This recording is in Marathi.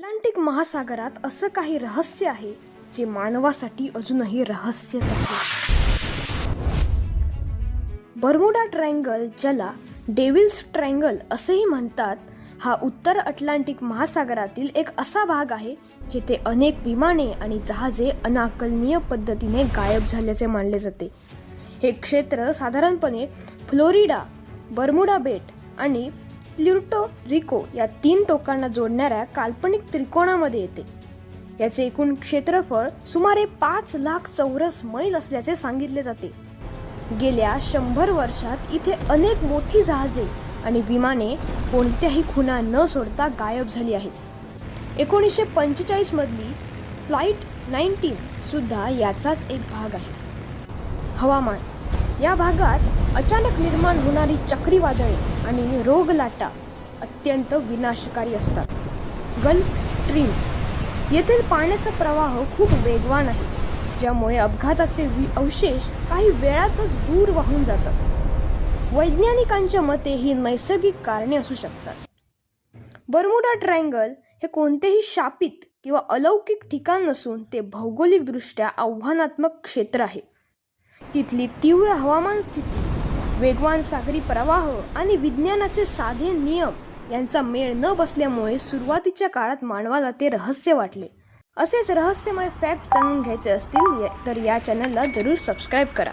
अटलांटिक महासागरात असं काही रहस्य आहे जे मानवासाठी अजूनही रहस्यच आहे. बर्मुडा ट्रायंगल, ज्याला डेव्हिल्स ट्रायंगल असेही म्हणतात, हा उत्तर अटलांटिक महासागरातील एक असा भाग आहे जिथे अनेक विमाने आणि जहाजे अनाकलनीय पद्धतीने गायब झाल्याचे मानले जाते. हे क्षेत्र साधारणपणे फ्लोरिडा, बर्मुडा बेट आणि प्युर्टो रिको या 3 टोकांना जोडणाऱ्या काल्पनिक त्रिकोणामध्ये येते. याचे एकूण क्षेत्रफळ सुमारे 5 लाख चौरस मैल असल्याचे सांगितले जाते. गेल्या 100 वर्षात इथे अनेक मोठी जहाजे आणि विमाने कोणत्याही खुणा न सोडता गायब झाली आहेत. 1945 मधली फ्लाईट 19 सुद्धा याचाच एक भाग आहे. हवामान: या भागात अचानक निर्माण होणारी चक्रीवादळे आणि रोगलाटा अत्यंत विनाशकारी असतात. गल्फ स्ट्रीम: येथील पाण्याचा प्रवाह खूप वेगवान आहे, ज्यामुळे अपघाताचे अवशेष काही वेळातच दूर वाहून जातात. वैज्ञानिकांच्या मते ही नैसर्गिक कारणे असू शकतात. बर्मुडा ट्रायंगल हे कोणतेही शापित किंवा अलौकिक ठिकाण नसून ते भौगोलिकदृष्ट्या आव्हानात्मक क्षेत्र आहे. तिथली तीव्र हवामान स्थिती, वेगवान सागरी प्रवाह आणि विज्ञानाचे साधे नियम यांचा मेळ न बसल्यामुळे सुरुवातीच्या काळात मानवाला ते रहस्य वाटले. असेच रहस्यमय फॅक्ट्स जाणून घ्यायचे असतील तर या चॅनलला जरूर सबस्क्राईब करा.